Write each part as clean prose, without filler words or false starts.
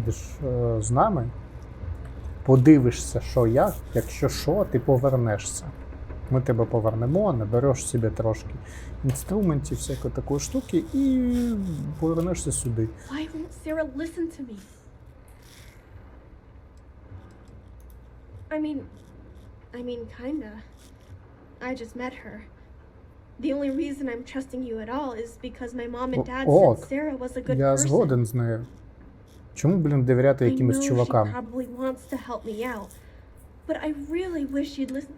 будеш з нами, подивишся, що як, якщо що, ти повернешся. Ми тебе повернемо, набереш собі трошки інструментів, всякої такої штуки і повернешся сюди. Why won't Sarah listen to me? I mean, kinda. I just met her. The only reason I'm trusting you at all is because my mom and dad said Sarah was a good Я person. згоден з нею. Чому, довіряти якимось чувакам? I know she probably wants to help me out, but I really wish you'd listen.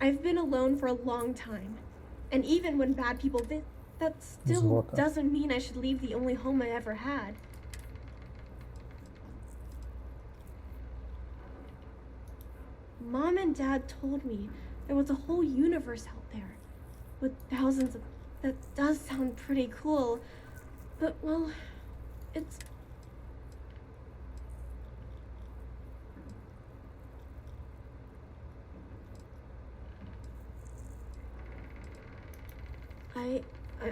I've been alone for a long time, and even when bad people did, that still doesn't mean I should leave the only home I ever had. Mom and Dad told me there was a whole universe out there with thousands of... That does sound pretty cool, but, well, it's...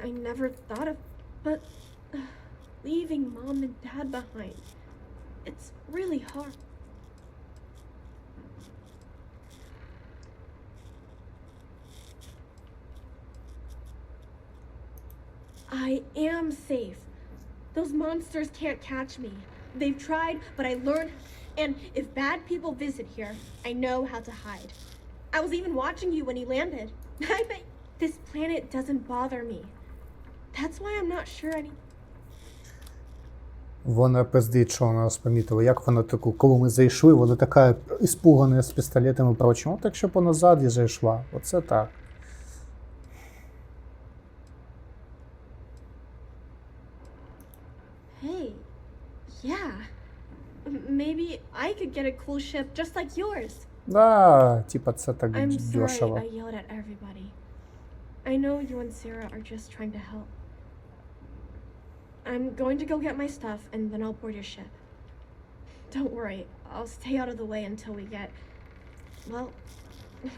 I never thought of... But leaving Mom and Dad behind, it's really hard. I am safe. Those monsters can't catch me. They've tried, but I learned, and if bad people visit here, I know how to hide. I was even watching you when you landed. I bet this planet doesn't bother me. That's why I'm not sure any... Вона пиздить, що вона нас помітила. Як вона таку, коли ми зайшли, вона така іспугана з пістолетами і прочим. От якщо б вона ззаді зайшла, оце так. Hey, yeah. Maybe I could get a cool ship just like yours. Да, типа це так I'm дешево. sorry I yelled at everybody. I know you and Sarah are just trying to help. I'm going to go get my stuff and then I'll board your ship. Don't worry, I'll stay out of the way until we get, well,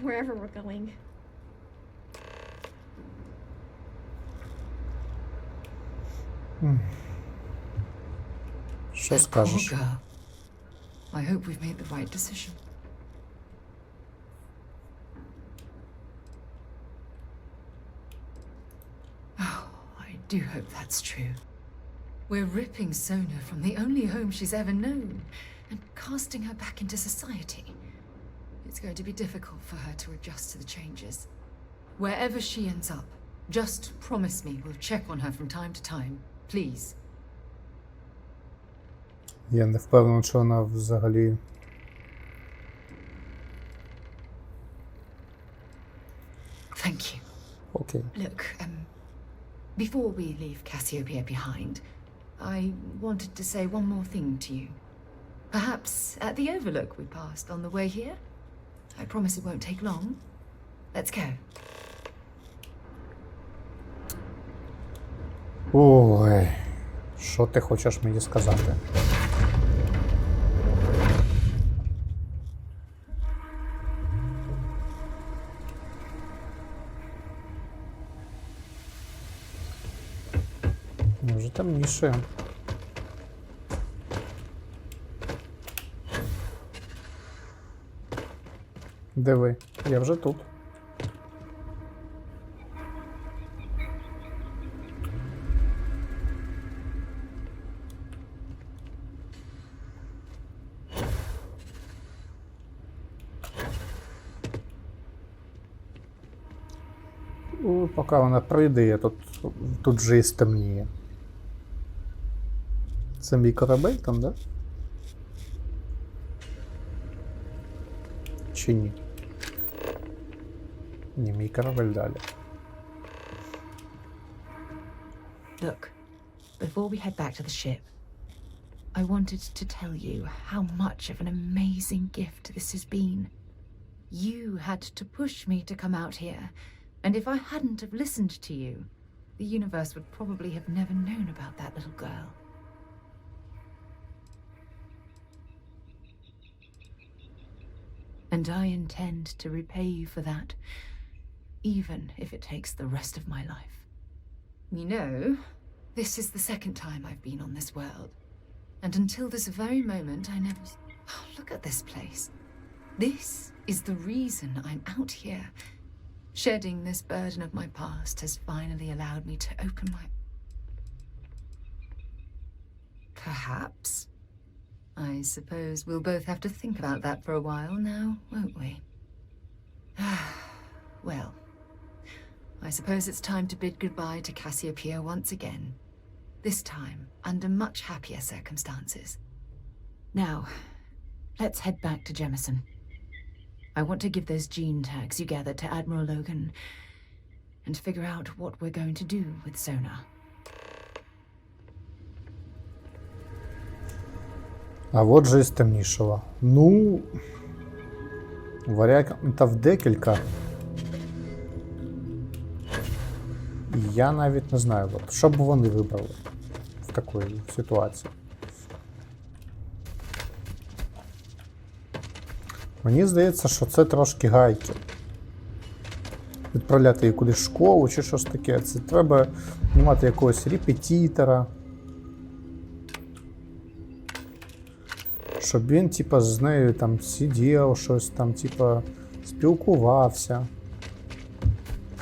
wherever we're going. Що скажеш? Poor girl. I hope we've made the right decision. Oh, I do hope that's true. We're ripping Sona from the only home she's ever known and casting her back into society. It's going to be difficult for her to adjust to the changes. Wherever she ends up, just promise me we'll check on her from time to time, please. Я не впевнений, що вона взагалі... Thank you. Окей. Look, before we leave Cassiopeia behind, I wanted to say one more thing to you. Perhaps at the overlook we passed on the way here? I promise it won't take long. Let's go. Ой, що ти хочеш мені сказати? Може темніше. Диви, я вже тут. Поки вона прийде, я тут вже і стемніє. Це мій корабель там, да? Чи ні? Ні, мій корабель далі. Look, before we head back to the ship, I wanted to tell you how much of an amazing gift this has been. You had to push me to come out here, and if I hadn't have listened to you, the universe would probably have never known about that little girl. And I intend to repay you for that, even if it takes the rest of my life. You know, this is the second time I've been on this world. And until this very moment, I never... Oh, look at this place. This is the reason I'm out here. Shedding this burden of my past has finally allowed me to open my... Perhaps. I suppose we'll both have to think about that for a while now, won't we? Well, I suppose it's time to bid goodbye to Cassiopeia once again. This time, under much happier circumstances. Now, let's head back to Jemison. I want to give those gene tags you gathered to Admiral Logan and figure out what we're going to do with Sona. А от же і стемнішало. Ну, варіантів декілька. Я навіть не знаю, от, що б вони вибрали в такій ситуації. Мені здається, що це трошки гайки. Відправляти її кудись в школу чи щось таке. Це треба мати якогось репетитора. Щоб він, типа, з нею там сидів, щось там, типа, спілкувався.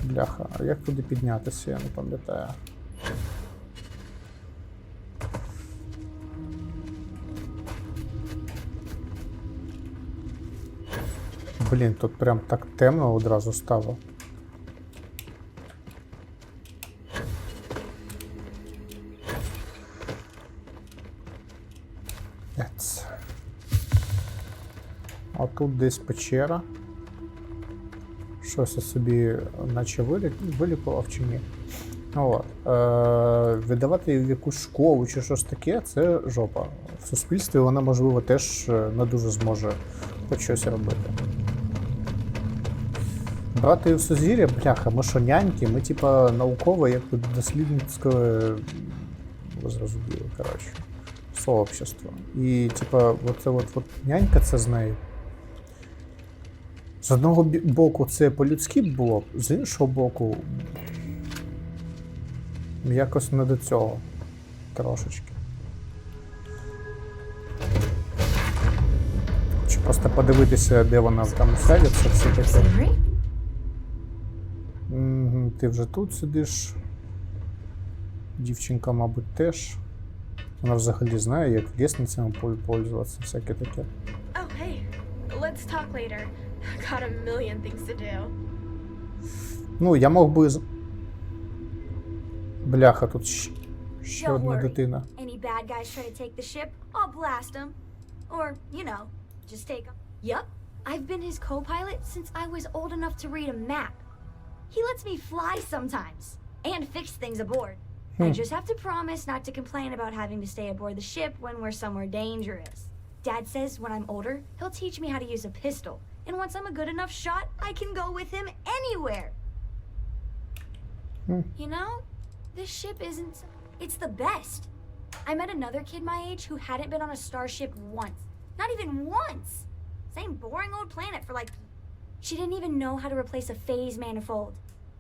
Бляха, а як туди піднятися, я не пам'ятаю. Блін, тут прям так темно одразу стало. А тут десь печера. Щось я собі наче вилікував чи ні. От. Видавати її в якусь школу чи щось таке, це жопа. В суспільстві вона, можливо, теж не дуже зможе хоч щось робити. Брати в сузір'я, бляха, ми що, няньки, ми типа наукове, як дослідницьке, ви зрозуміли, коротше, сообщество. І типа, оце от нянька це з нею. З одного боку це по-людськи було, з іншого боку якось не до цього трошечки. Чи просто подивитися, де вона там сядеться, все таке. Ти вже тут сидиш. Дівчинка, мабуть, теж. Вона взагалі знає, як лестницями пользуватися, всяке таке. Oh, hey. Let's talk later. Got a million things to do. Ну, я мог би... Бляха, тут ще Don't одна worry. дитина. Any bad guys try to take the ship, I'll blast them. Or, you know, just take them. Yup, I've been his co-pilot since I was old enough to read a map. He lets me fly sometimes, and fix things aboard. I just have to promise not to complain about having to stay aboard the ship when we're somewhere dangerous. Dad says when I'm older, he'll teach me how to use a pistol. And once I'm a good enough shot, I can go with him anywhere. You know, this ship isn't... It's the best. I met another kid my age who hadn't been on a starship once. Not even once. Same boring old planet for like... She didn't even know how to replace a phase manifold.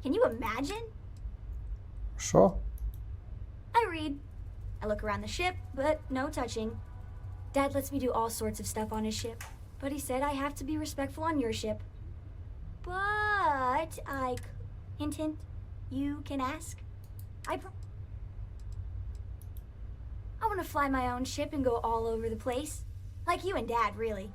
Can you imagine? Що? I read. I look around the ship, but no touching. Dad lets me do all sorts of stuff on his ship, but he said I have to be respectful on your ship. But hint, hint, you can ask. I want to fly my own ship and go all over the place. Like you and Dad, really.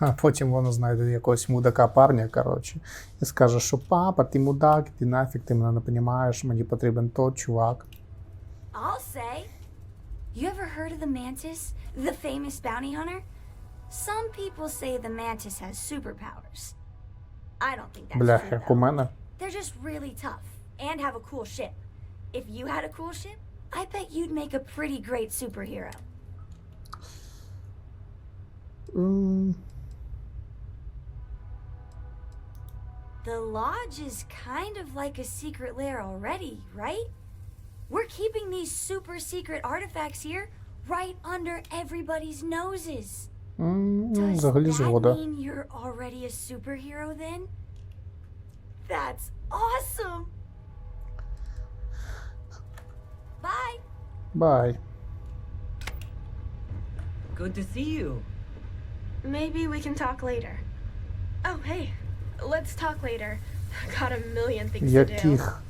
А потім вона знайде якогось мудака парня, коротше, і скаже, що папа, ти мудак, ти нафіг, ти мене не розумієш, мені потрібен той чувак. I'll say. You ever heard of the mantis, the famous bounty hunter? Some people say the mantis has superpowers. I don't think that's Бляха, true, як у though. мене. They're just really tough and have a cool ship. If you had a cool ship, I bet you'd make a pretty great superhero. The Lodge is kind of like a secret lair already, right? We're keeping these super secret artifacts here right under everybody's noses. Does Взагалі that згода. mean you're already a superhero then? That's awesome! Бай. Good to see you. Maybe we can talk later. Oh, hey. Let's talk later. Got a million things to do. Яких?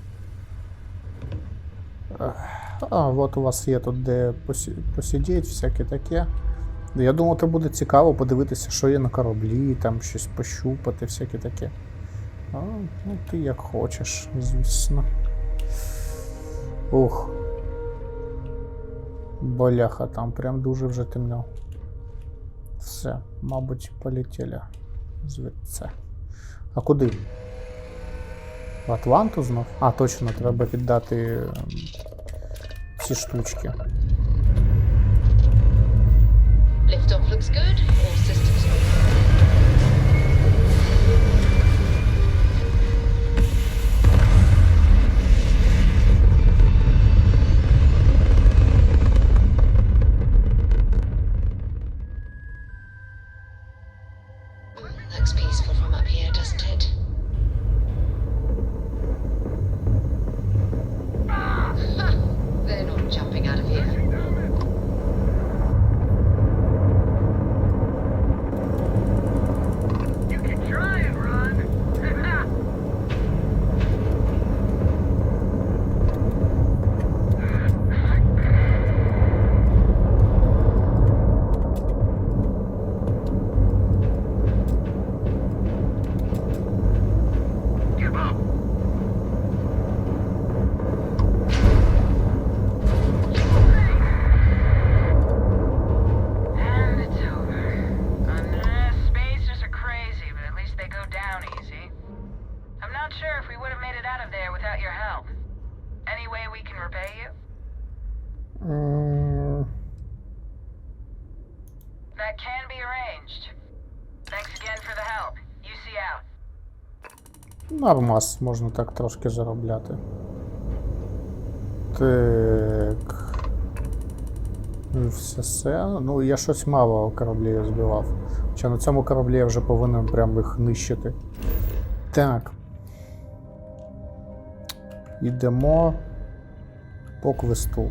От у вас є тут де посидіть, всяке таке. Я думав, це буде цікаво подивитися, що є на кораблі, там щось пощупати, всяке таке. Ну, ти як хочеш, звісно. Ух. Боляха, там прям дуже вже темно. Все, мабуть, полетіли звідси. А куди? В Атланту знов? А, точно, треба віддати ці штучки. Liftoff looks good. All systems are looks peaceful from up here, doesn't it? They're not jumping out of here. You can try and run. Give up. And it's over. Spacers are crazy, but at least they go down easy. I'm not sure if we would have made it out of there without your help. Any way we can repay you? That can be arranged. Thanks again for the help. You see out. Нормас, можна так трошки заробляти. Так. Все. Ну, я щось мало кораблів збивав. Хоча на цьому кораблі я вже повинен прям їх нищити. Так. Йдемо по квесту.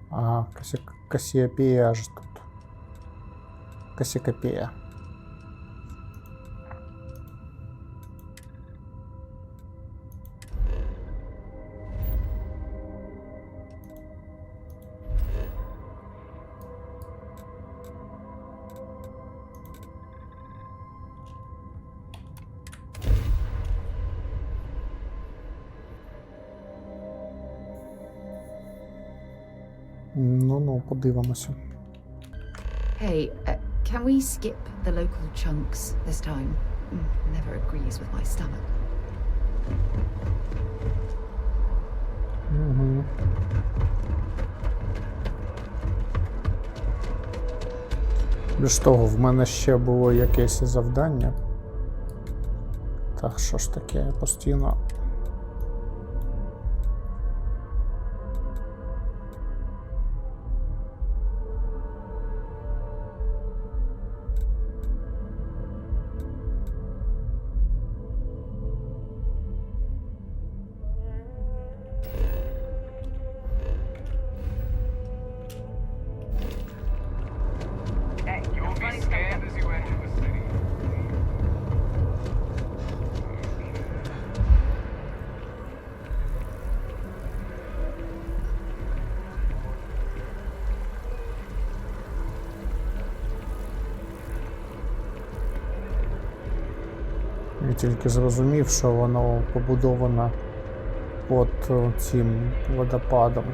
Ага, Касіопея аж тут. Касікопея. Ну, подивимося. Hey, can we skip the local chunks this time? Never agrees with my stomach. Угу. Більш того, в мене ще було якесь завдання. Так, що ж таке, я постійно... Hey, you'll be scanned as you enter the city. Я тільки зрозумів, що воно побудовано під цим водопадом.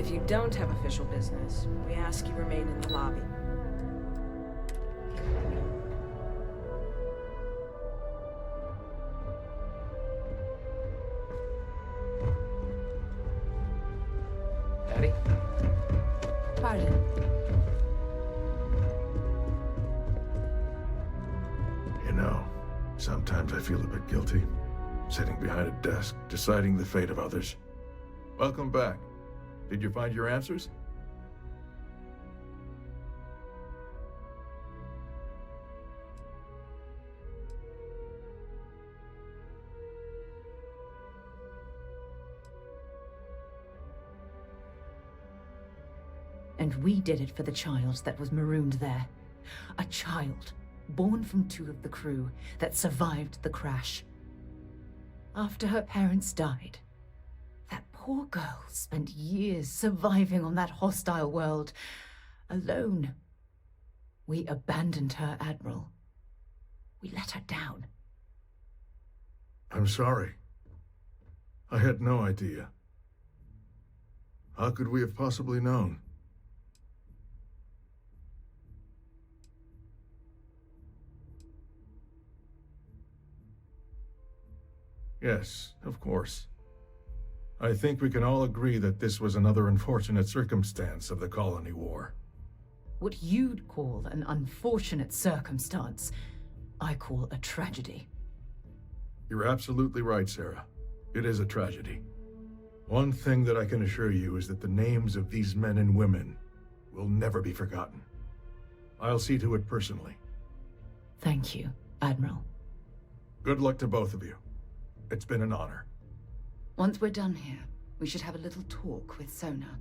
If you don't have official business, we ask you remain in the lobby. Daddy? Pardon. You know, sometimes I feel a bit guilty, sitting behind a desk, deciding the fate of others. Welcome back. Did you find your answers? And we did it for the child that was marooned there. A child born from 2 of the crew that survived the crash. After her parents died, that poor girl spent years surviving on that hostile world, alone. We abandoned her, Admiral. We let her down. I'm sorry. I had no idea. How could we have possibly known? Yes, of course. I think we can all agree that this was another unfortunate circumstance of the colony war. What you'd call an unfortunate circumstance, I call a tragedy. You're absolutely right, Sarah. It is a tragedy. One thing that I can assure you is that the names of these men and women will never be forgotten. I'll see to it personally. Thank you, Admiral. Good luck to both of you. It's been an honor. Once we're done here, we should have a little talk with Sona.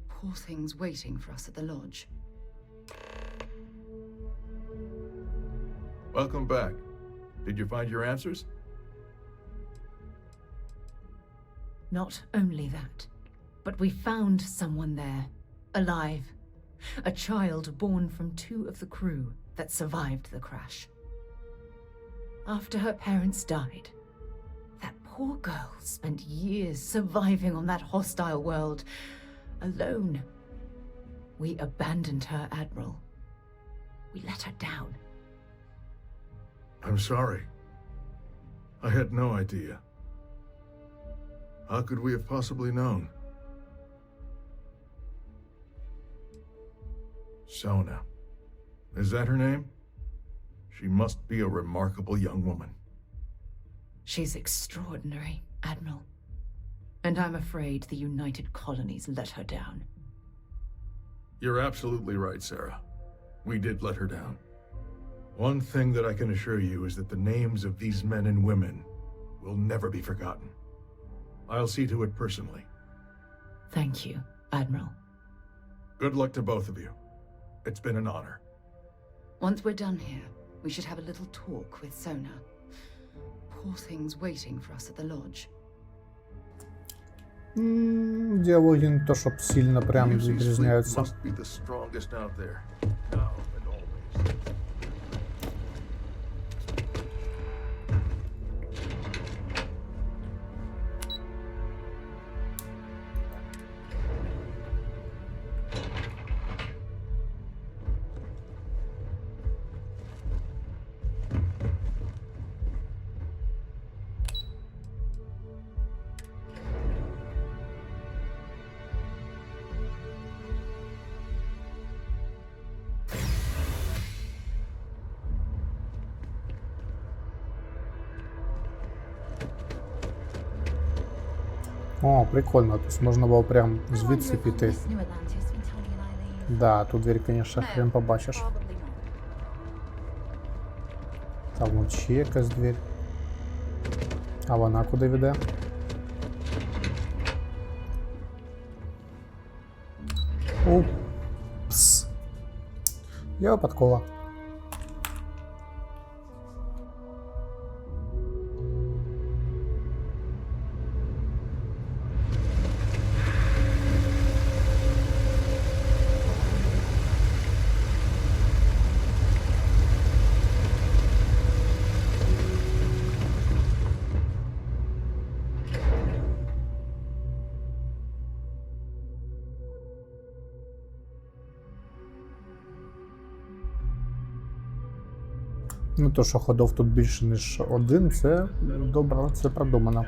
Poor thing's waiting for us at the lodge. Welcome back. Did you find your answers? Not only that, but we found someone there, alive. A child born from 2 of the crew that survived the crash. After her parents died, that poor girl spent years surviving on that hostile world, alone. We abandoned her, Admiral. We let her down. I'm sorry. I had no idea. How could we have possibly known? Sona. Is that her name? She must be a remarkable young woman. She's extraordinary, Admiral. And I'm afraid the United Colonies let her down. You're absolutely right, Sarah. We did let her down. One thing that I can assure you is that the names of these men and women will never be forgotten. I'll see to it personally. Thank you, Admiral. Good luck to both of you. It's been an honor. Once we're done here, we should have a little talk with Sona. Poor thing's waiting for us at the lodge. Діалоги не то, щоб сильно прям відрізняються. Must be the strongest out there, now and always. О, прикольно, тобто можна було прям звідси піти. Да, тут дверь, конечно, хрен побачиш. Там вон ще якась дверь. А вона куди веде? Упс. Я випадково. Ну, то, що ходов тут більше, ніж один, це добре, це продумано.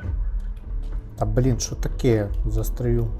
Та, блін, що таке? Застрію.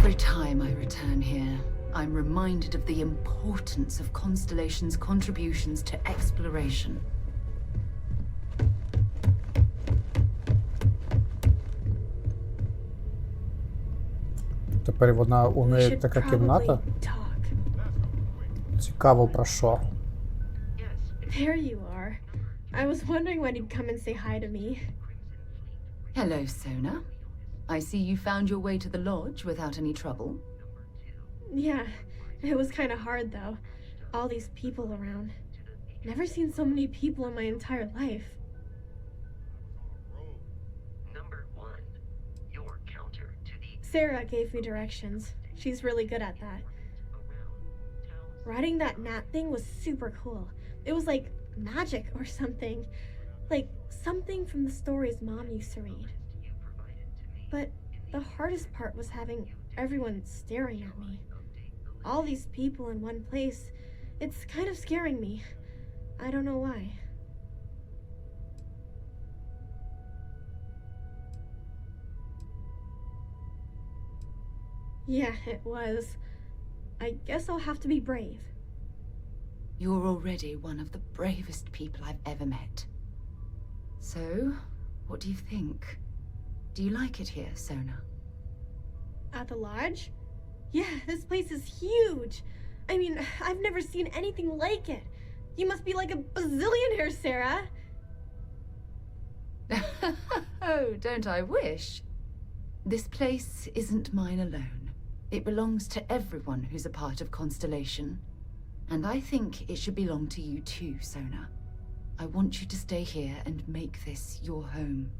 Every time I return here, I'm reminded of the importance of Constellation's contributions to exploration. Тепер у We неї should така probably кімната. talk. Цікаво про що. There you are. I was wondering when you'd come and say hi to me. Hello, Sona. I see you found your way to the lodge without any trouble. Yeah, it was kind of hard though. All these people around. Never seen so many people in my entire life. Number 1, your counter to the Sarah gave me directions. She's really good at that. Riding that gnat thing was super cool. It was like magic or something. Like something from the stories Mom used to read. But the hardest part was having everyone staring at me. All these people in one place. It's kind of scaring me. I don't know why. Yeah, it was. I guess I'll have to be brave. You're already one of the bravest people I've ever met. So, what do you think? Do you like it here, Sona? At the lodge? Yeah, this place is huge. I mean, I've never seen anything like it. You must be like a bazillionaire, Sarah. Oh, don't I wish? This place isn't mine alone. It belongs to everyone who's a part of Constellation. And I think it should belong to you too, Sona. I want you to stay here and make this your home.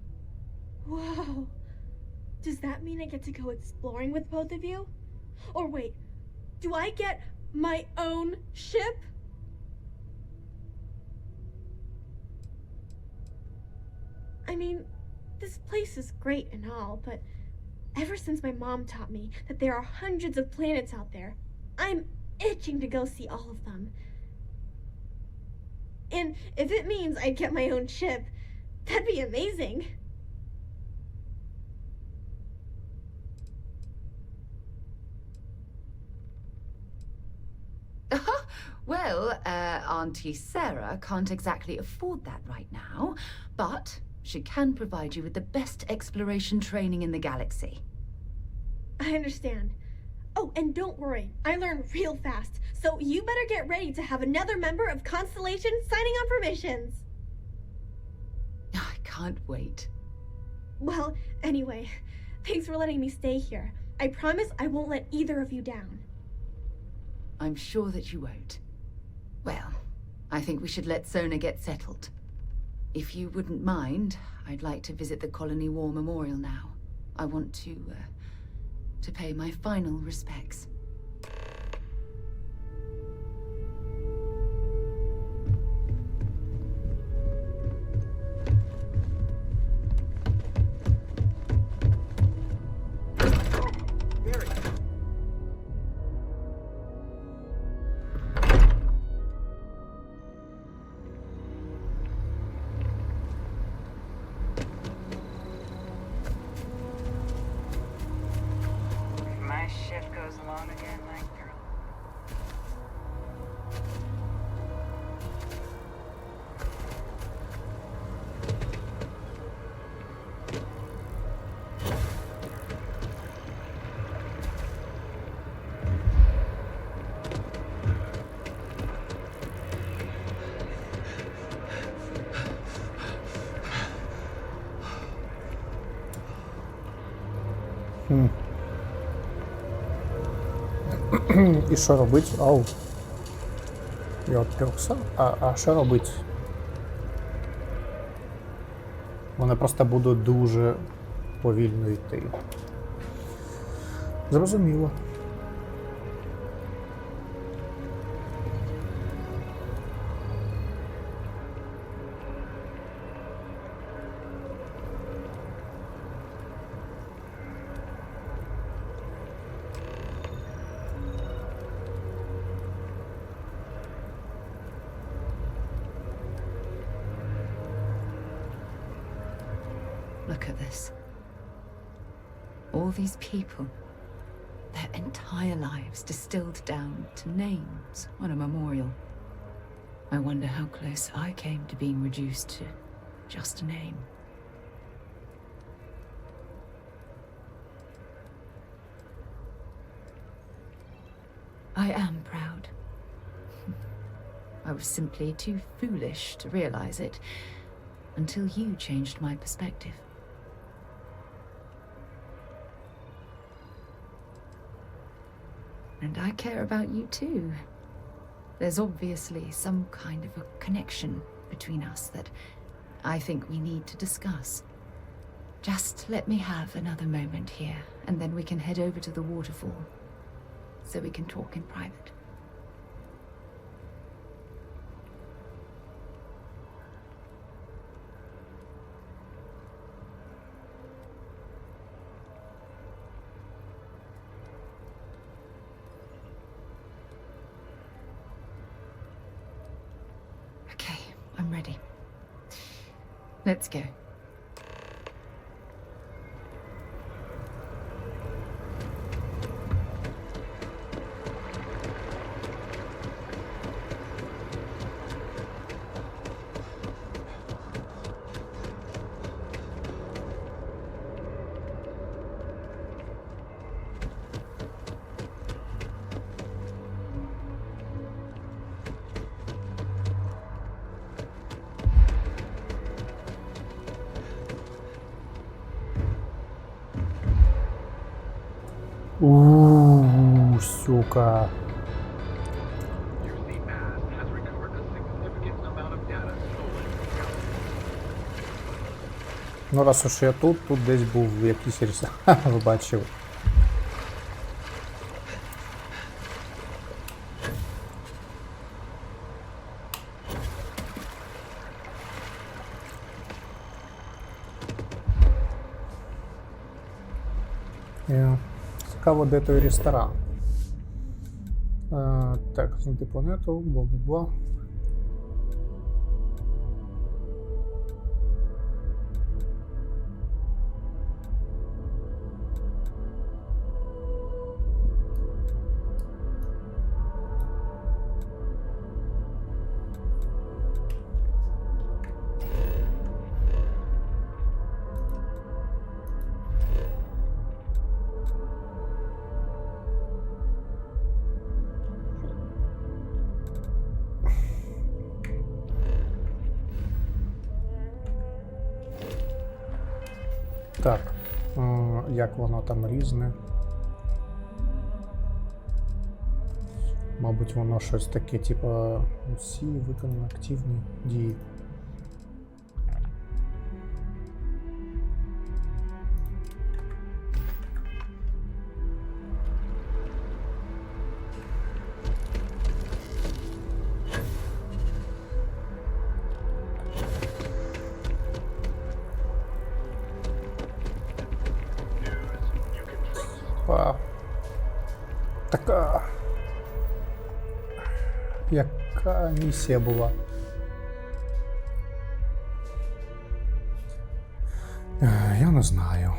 Whoa. Does that mean I get to go exploring with both of you? Or wait, do I get my own ship? I mean, this place is great and all, but ever since my mom taught me that there are hundreds of planets out there, I'm itching to go see all of them. And if it means I get my own ship, that'd be amazing. Well, Auntie Sarah can't exactly afford that right now, but she can provide you with the best exploration training in the galaxy. I understand. Oh, and don't worry, I learn real fast, so you better get ready to have another member of Constellation signing on for missions. I can't wait. Well, anyway, thanks for letting me stay here. I promise I won't let either of you down. I'm sure that you won't. Well, I think we should let Sona get settled. If you wouldn't mind, I'd like to visit the Colony War Memorial now. I want to pay my final respects. My ship goes alone again, my girl. І що робить? Ау. Я відпікся. А що робить? Вони просто будуть дуже повільно йти. Зрозуміло. Look at this. All these people, their entire lives distilled down to names on a memorial. I wonder how close I came to being reduced to just a name. I am proud. I was simply too foolish to realize it until you changed my perspective. And I care about you too. There's obviously some kind of a connection between us that I think we need to discuss. Just let me have another moment here, and then we can head over to the waterfall, so we can talk in private. Okay, I'm ready. Let's go. Сука. Ну, раз уж я тут десь був якийсь ресурс. Бачив. Цікаво, де той ресторан. Так, знайти планету, бла-бла-бла. Так, як воно там різне. Мабуть, воно щось таке, типу, усі виконані активні дії. Така... Яка місія була? Я не знаю.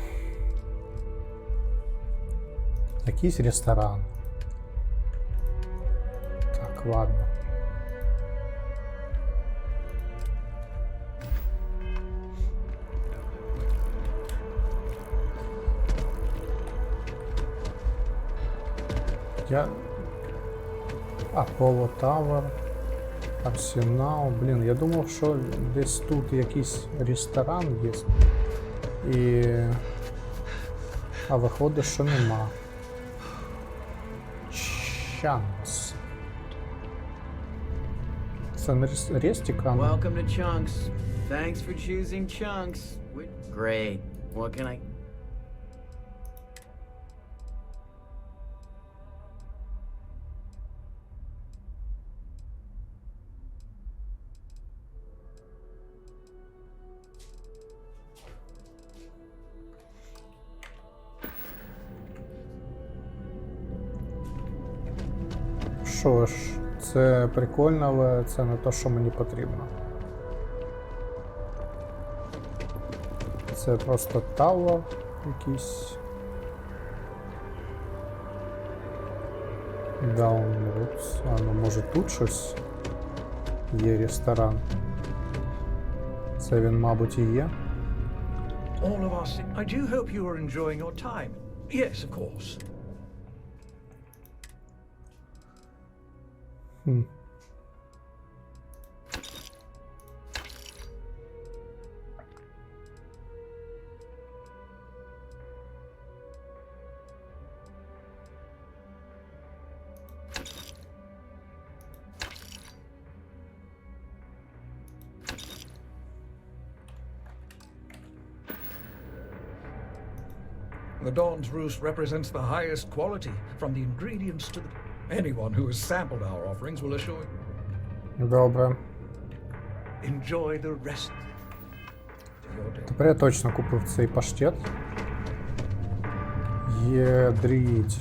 Якийсь ресторан. Так, ладно. Аполло Тавер, Арсенал. Блін, я думав, що десь тут якийсь ресторан є. І А виходить, що нема. Chunks. Це не Рестик, а... Welcome to Chunks. Thanks for choosing Chunks. Great. What can I... Що ж, це прикольно, але це не те, що мені потрібно. Це просто тавер якийсь. Downwards. А, ну може тут щось є ресторан. Це він, мабуть, і є. All of us. I do hope you are enjoying your time. Yes, of course. The Dawn's Roost represents the highest quality, from the ingredients to the... Anyone who has sampled our offerings will assure you. Добре. Enjoy the rest of your day. Тепер я точно купив цей паштет. Єдріть.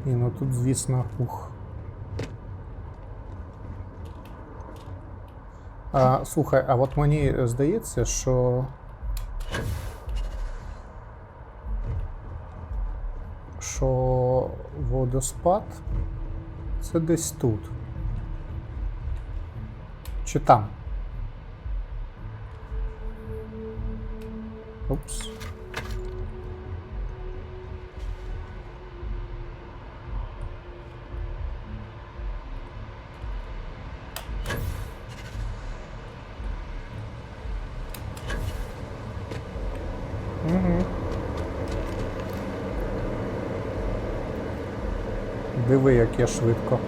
І ну тут, звісно, Слухай, а от мені здається, що водоспад це десь тут. Чи там? Упс. Угу. Диви, як я швидко.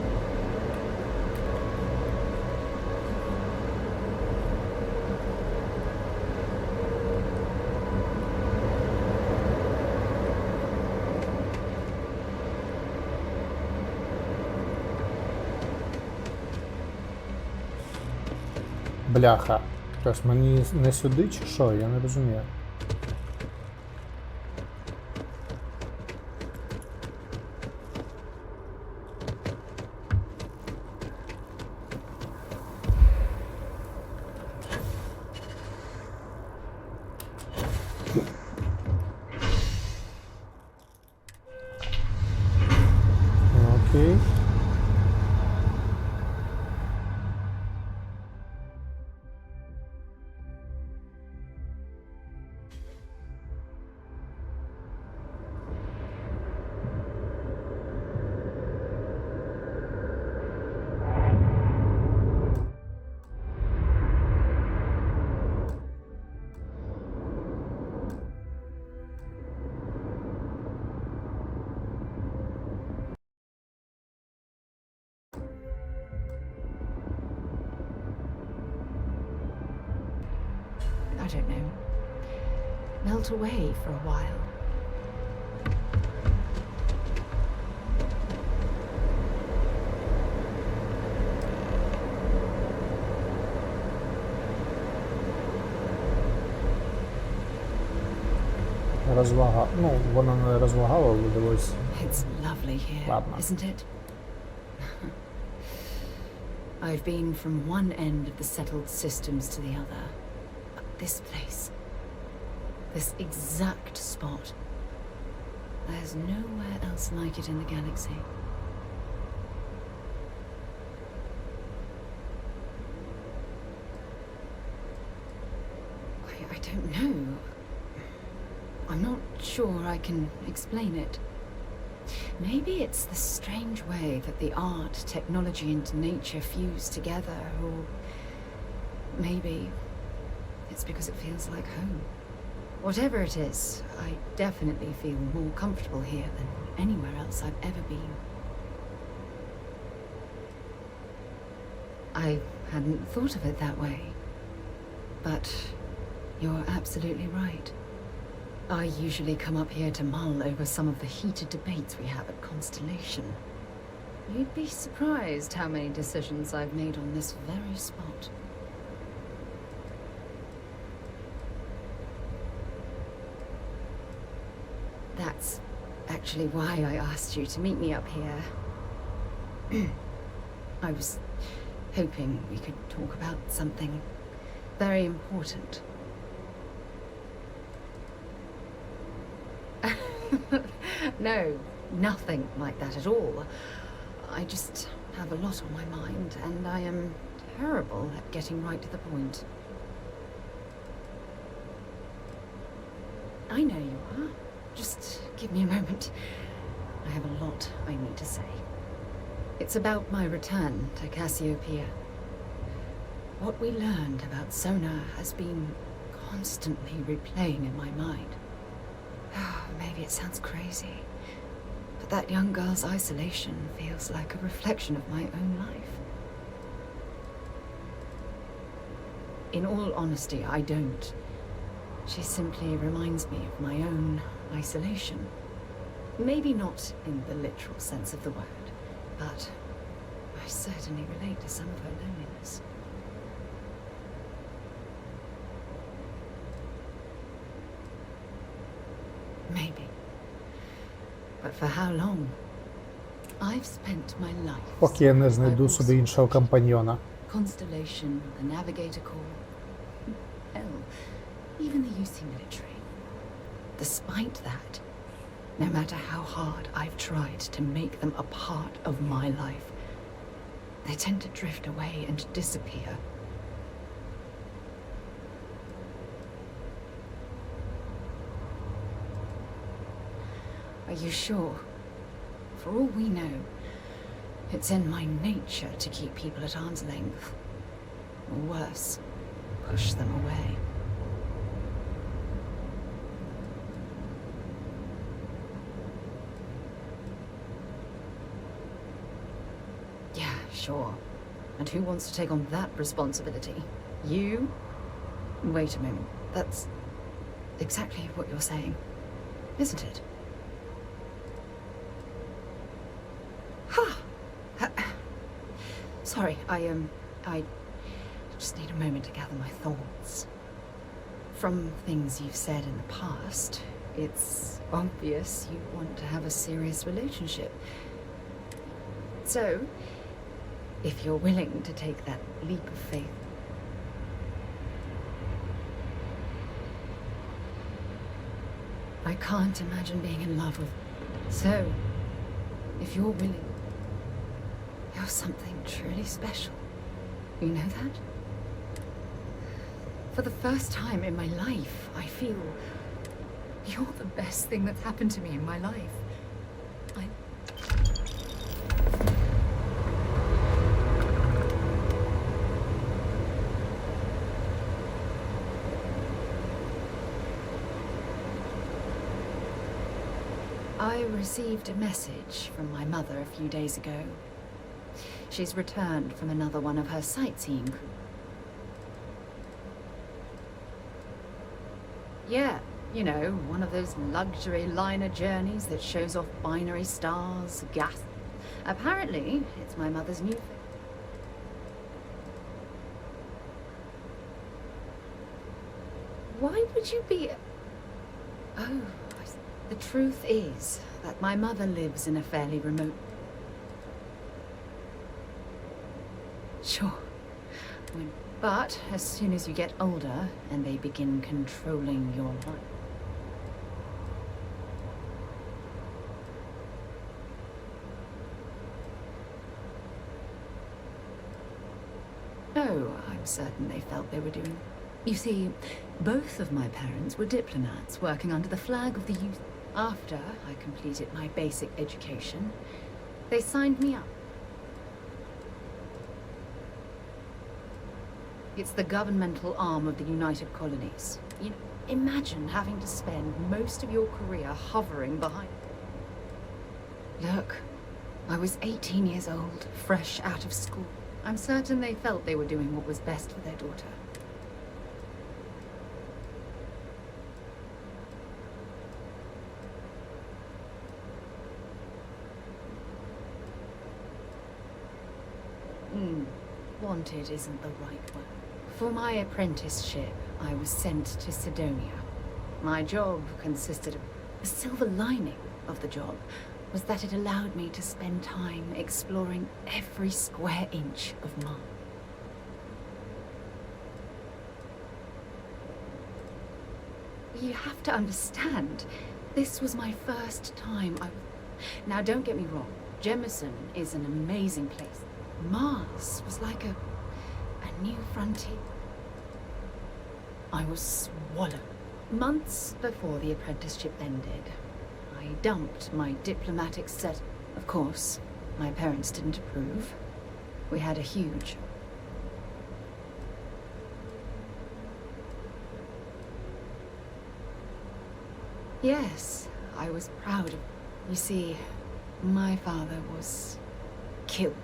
Бляха. Тобто мені не сюди чи що? Я не розумію. Окей. I don't know, melt away for a while. Розвага. Ну, вона не розвагала, але дивись. It's lovely here, Ладно. isn't it? I've been from one end of the settled systems to the other. But this place, this exact spot, there's nowhere else like it in the galaxy. I don't know. I'm not sure I can explain it. Maybe it's the strange way that the art, technology, and nature fuse together, or maybe it's because it feels like home. Whatever it is, I definitely feel more comfortable here than anywhere else I've ever been. I hadn't thought of it that way. But you're absolutely right. I usually come up here to mull over some of the heated debates we have at Constellation. You'd be surprised how many decisions I've made on this very spot. That's actually why I asked you to meet me up here. I was hoping we could talk about something very important. No, nothing like that at all. I just have a lot on my mind, and I am terrible at getting right to the point. I know you are. Just give me a moment. I have a lot I need to say. It's about my return to Cassiopeia. What we learned about Sona has been constantly replaying in my mind. Maybe it sounds crazy, but that young girl's isolation feels like a reflection of my own life. In all honesty, I don't. She simply reminds me of my own isolation. Maybe not in the literal sense of the word, but I certainly relate to some of her loneliness. Maybe. But for how long? I've spent my life. Поки я не знайду собі іншого компаньйона. Constellation, the Navigator Corps. Hell, even the UC military. Despite that, no matter how hard I've tried to make them a part of my life, they tend to drift away and disappear. Are you sure? For all we know, it's in my nature to keep people at arm's length. Or worse, push them away. Yeah, sure. And who wants to take on that responsibility? You? Wait a moment. That's exactly what you're saying, isn't it? Sorry, I just need a moment to gather my thoughts. From things you've said in the past, it's obvious you want to have a serious relationship. So, if you're willing to take that leap of faith, I can't imagine being in love with... So, if you're willing, you're something truly special. You know that? For the first time in my life, I feel you're the best thing that's happened to me in my life. I received a message from my mother a few days ago. She's returned from another one of her sightseeing cruises. Yeah, you know, one of those luxury liner journeys that shows off binary stars, gas. Apparently, it's my mother's new thing. Why would you be... Oh, the truth is that my mother lives in a fairly remote... Sure. But as soon as you get older and they begin controlling your life... Oh, I'm certain they felt they were doing... You see, both of my parents were diplomats working under the flag of the youth. After I completed my basic education, they signed me up. It's the governmental arm of the United Colonies. Imagine having to spend most of your career hovering behind. Look, I was 18 years old, fresh out of school. I'm certain they felt they were doing what was best for their daughter. Wanted isn't the right word. For my apprenticeship, I was sent to Sidonia. My job consisted of... The silver lining of the job was that it allowed me to spend time exploring every square inch of Mars. You have to understand, this was my first time Now don't get me wrong, Jemison is an amazing place. Mars was like a new frontier. I was swallowed. Months before the apprenticeship ended, I dumped my diplomatic set. Of course, my parents didn't approve. We had a huge... Yes, I was proud of... You see, my father was killed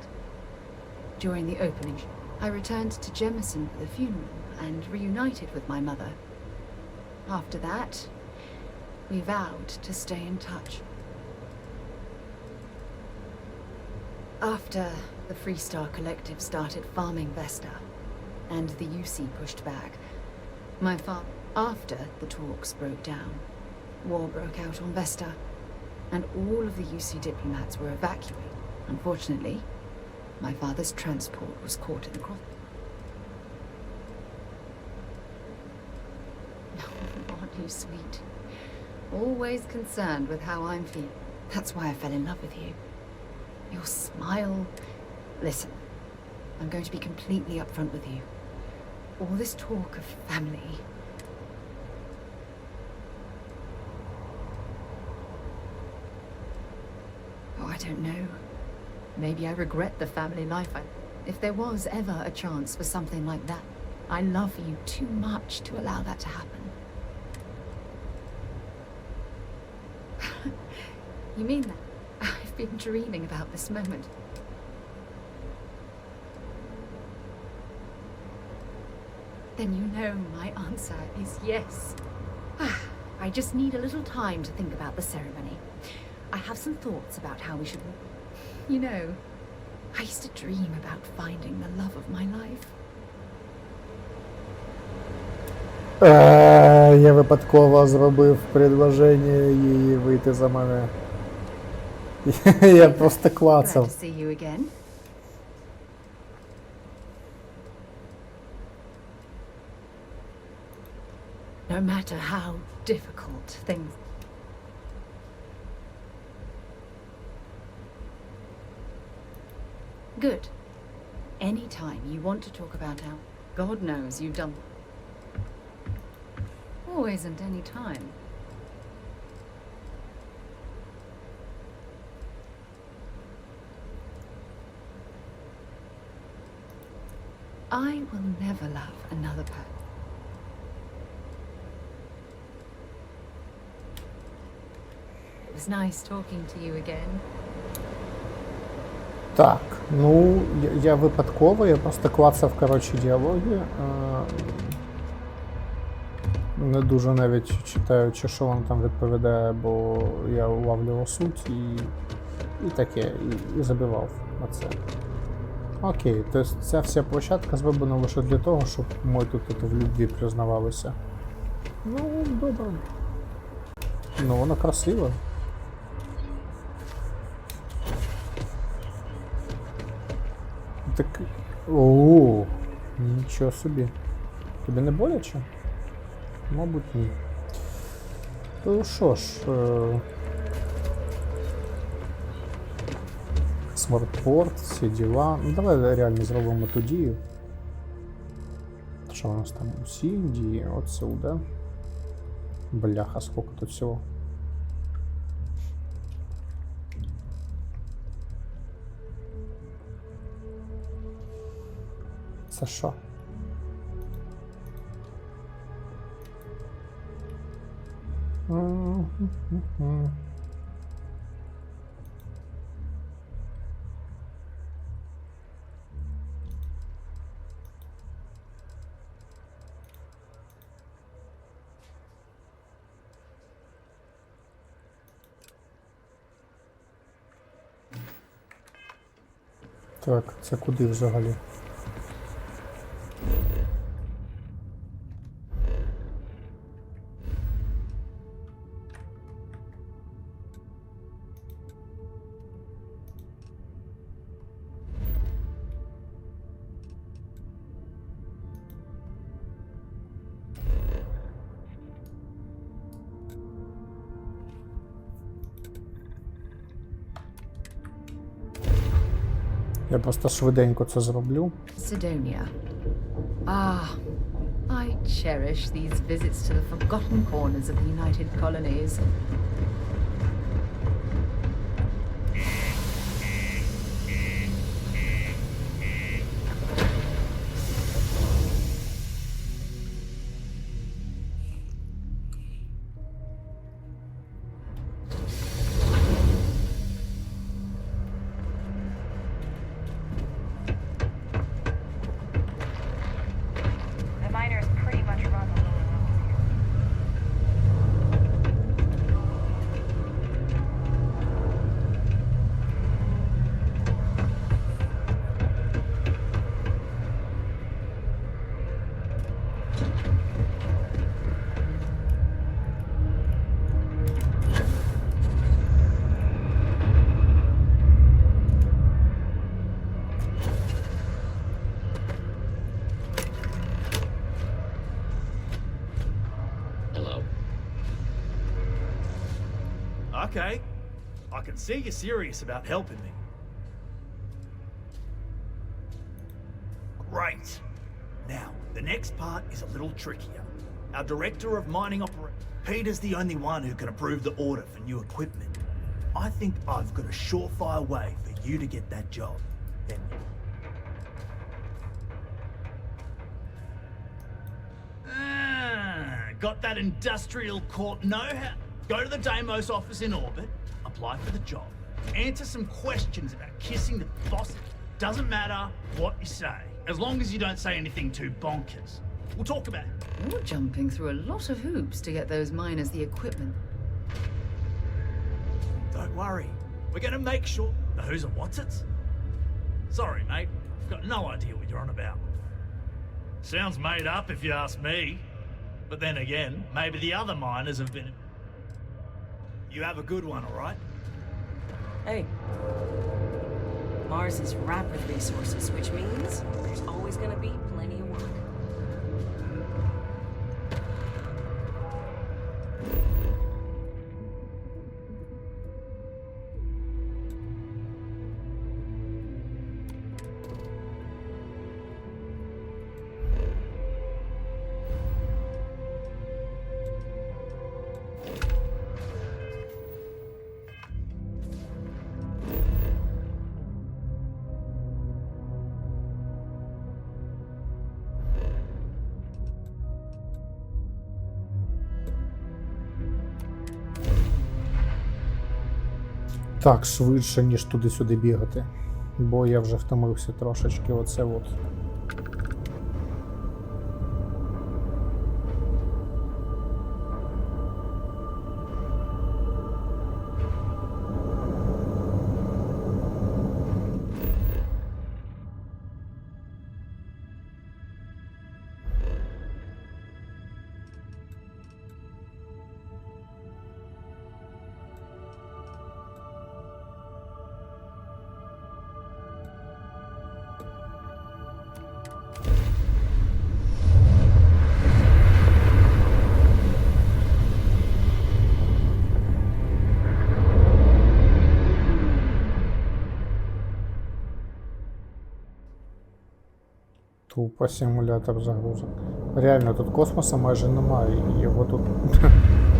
during the opening. I returned to Jemison for the funeral and reunited with my mother. After that, we vowed to stay in touch. After the Freestar Collective started farming Vesta, and the UC pushed back, after the talks broke down, war broke out on Vesta, and all of the UC diplomats were evacuated. Unfortunately, my father's transport was caught in the cross. Aren't you sweet? Always concerned with how I'm feeling. That's why I fell in love with you. Your smile... Listen, I'm going to be completely upfront with you. All this talk of family... Oh, I don't know. Maybe I regret the family life. If there was ever a chance for something like that, I love you too much to allow that to happen. You mean that? I've been dreaming about this moment. Then you know my answer is yes. I just need a little time to think about the ceremony. I have some thoughts about how we should... You know, I used to dream about finding the love of my life. Я випадково зробив предложення їй вийти за мене. Я просто клацав. Glad to see you again. No matter how difficult things... Good. Anytime you want to talk about how... God knows you've done... Or isn't any time. I will never love another person. It was nice talking to you again. Так, ну, я випадково, я просто клацав, коротше, діалоги. Не дуже навіть читаючи, що воно там відповідає, бо я улавлював суть і таке, і забивав на це. Окей, тобто ця вся площадка зроблена лише для того, щоб ми тут в любві признавалися. Ну, добре. Ну, воно красиво. Так... Ооо, нічого собі. Тобі не боляче? Мабуть, ні. Ну що ж... Смартпорт, всі діла. Ну, давай реально зробимо ту дію. Що у нас там? Усі дії отсюди. Бляха, сколько тут всього. Це що? Так, це куди взагалі? Я просто швиденько це зроблю. Sidonia. Ah, I cherish these visits to the forgotten corners of the United Colonies. The miners pretty much run the lower levels here. Hello. Okay. I can see you're serious about helping me. Great. Now, the next part is a little trickier. Our director of mining operations, Peter's the only one who can approve the order for new equipment. I think I've got a surefire way for you to get that job. Then got that industrial court know-how? Go to the Deimos office in orbit, apply for the job, answer some questions about kissing the boss. Doesn't matter what you say, as long as you don't say anything too bonkers. We'll talk about it. You're jumping through a lot of hoops to get those miners the equipment. Don't worry, we're gonna make sure the who's and what's it's. Sorry, mate, I've got no idea what you're on about. Sounds made up if you ask me. But then again, maybe the other miners have been... You have a good one, all right? Hey. Mars is wrapped with resources, which means there's always gonna be plenty of work. Так, швидше, ніж туди-сюди бігати. Бо я вже втомився трошечки. Оце от. Тупо симулятор загрузок. Реально, тут космоса майже немає, і його тут...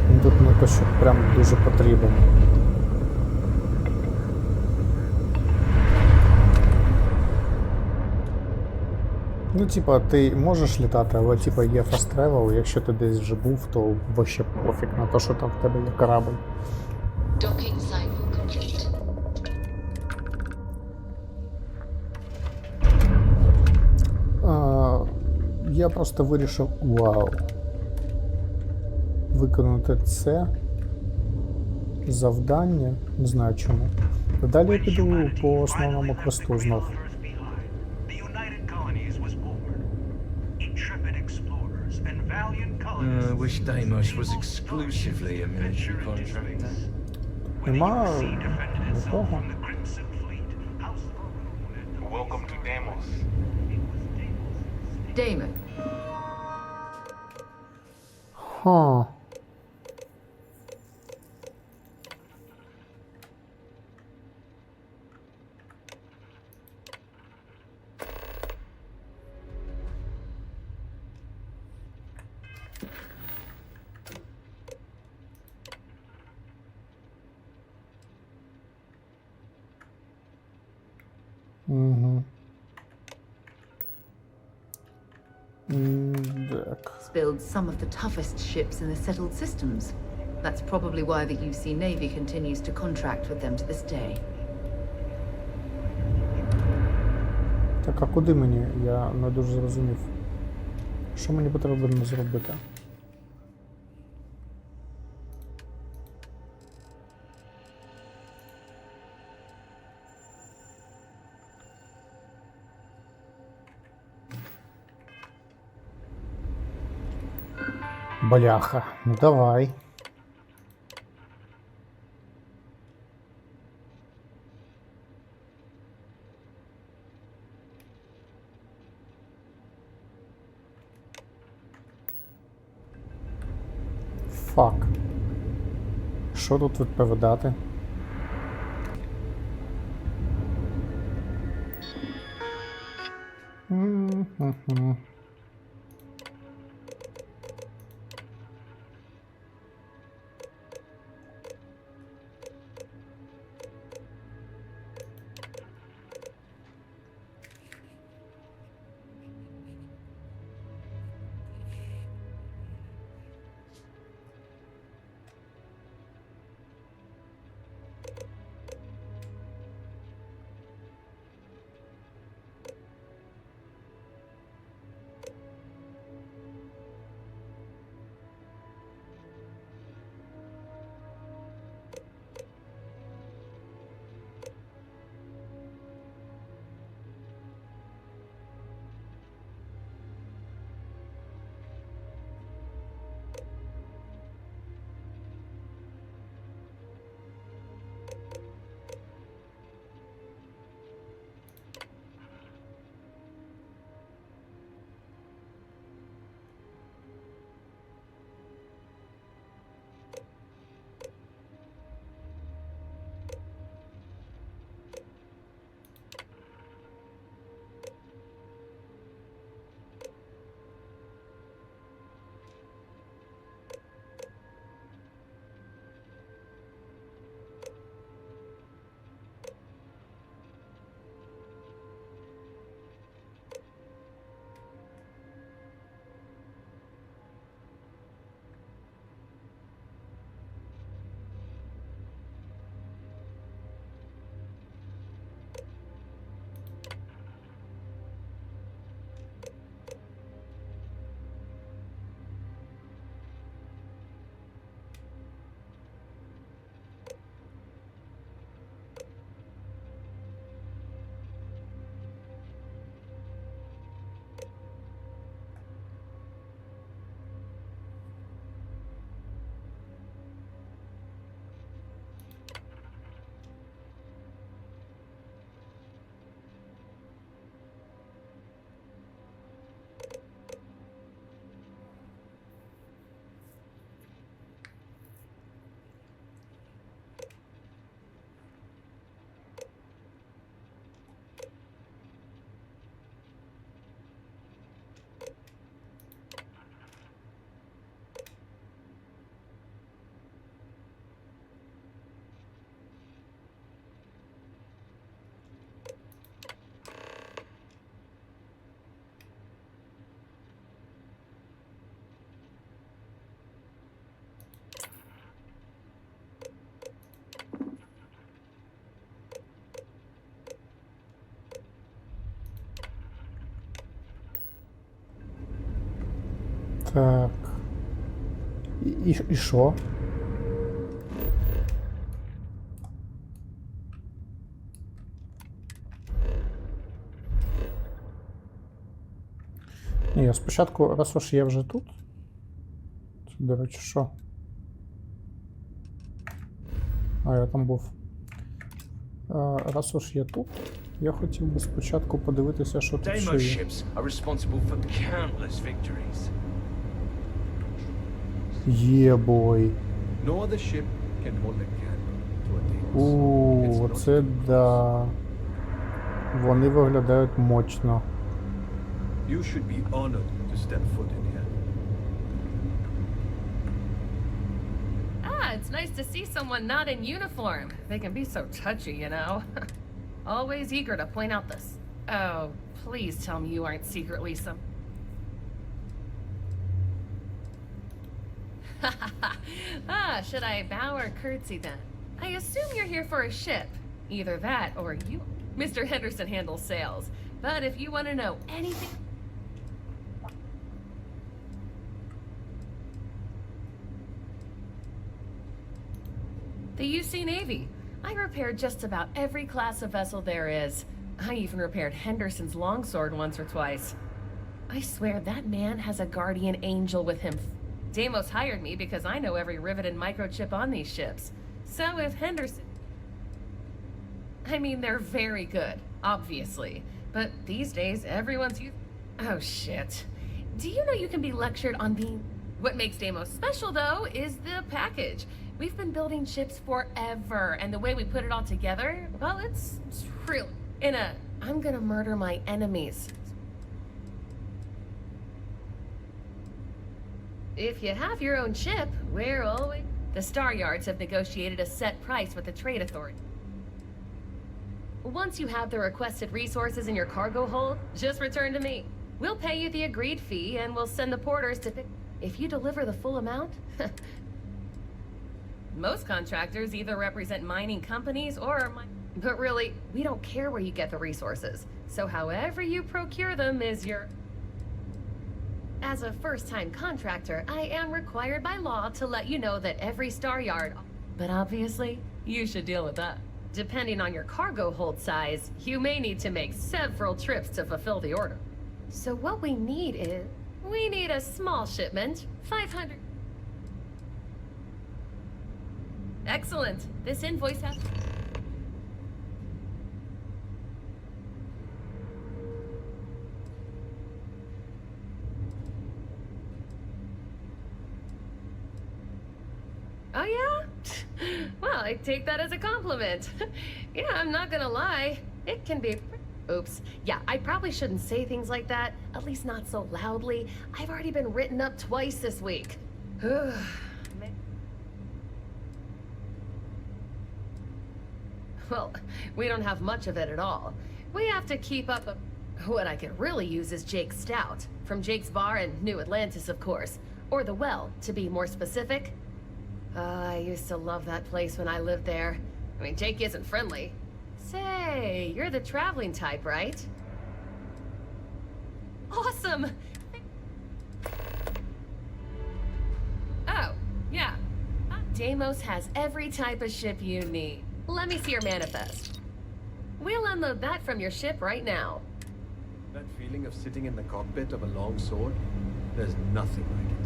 Він тут не то, що прям дуже потрібен. Ну, типа, ти можеш літати, але типа є fast travel, якщо ти десь вже був, то вообще пофіг на те, що там в тебе є корабль. Docking cycle complete. Я просто вирішив, виконати це завдання, не знаю чому. Далі я піду по основному квесту знов. I wish Deimos was exclusively a military contractor. Нема нікого. Welcome to Deimos. Damon. Ха. Угу. Так. Build some of the toughest ships in the settled systems. That's probably why the UC Navy continues to contract with them to this day. Так, а куди мені? Я не дуже зрозумів. Що мені потрібно зробити? Бляха, ну давай. Фак. Що тут відповідати? Так. І що? Ні, я спочатку, раз уж я вже тут. Це, до речі, що? А, я там був. Раз уж я тут, я хотів би спочатку подивитися, що тут ще є. Є-бой. Це да. Вони виглядають мощно. You should be honored to step foot in here. Ah, it's nice to see someone not in uniform. They can be so touchy, you know. Always eager to point out this. Oh, please tell me you aren't secretly some... should I bow or curtsy then? I assume you're here for a ship. Either that or you... Mr. Henderson handles sales. But if you want to know anything... The UC Navy. I repaired just about every class of vessel there is. I even repaired Henderson's longsword once or twice. I swear that man has a guardian angel with him. Deimos hired me because I know every rivet and microchip on these ships. So if Henderson... I mean, they're very good, obviously. But these days, everyone's using... Oh, shit. Do you know you can be lectured on being... What makes Deimos special, though, is the package. We've been building ships forever, and the way we put it all together, well, it's real. In a, I'm gonna murder my enemies. If you have your own ship, we're always... The Star Yards have negotiated a set price with the Trade Authority. Once you have the requested resources in your cargo hold, just return to me. We'll pay you the agreed fee, and we'll send the porters to pick... If you deliver the full amount... Most contractors either represent mining companies or... But really, we don't care where you get the resources. So however you procure them is your... As a first-time contractor, I am required by law to let you know that every Star Yard... But obviously, you should deal with that. Depending on your cargo hold size, you may need to make several trips to fulfill the order. So what we need is... We need a small shipment, 500... Excellent. This invoice has... Oh yeah? Well, I take that as a compliment. Yeah, I'm not gonna lie. It can be... Oops. Yeah, I probably shouldn't say things like that. At least not so loudly. I've already been written up twice this week. Well, we don't have much of it at all. We have to keep up a... What I could really use is Jake's Stout. From Jake's Bar in New Atlantis, of course. Or The Well, to be more specific. I used to love that place when I lived there. I mean, Jake isn't friendly. Say, you're the traveling type, right? Awesome! Oh, yeah. Deimos has every type of ship you need. Let me see your manifest. We'll unload that from your ship right now. That feeling of sitting in the cockpit of a long sword? There's nothing like it.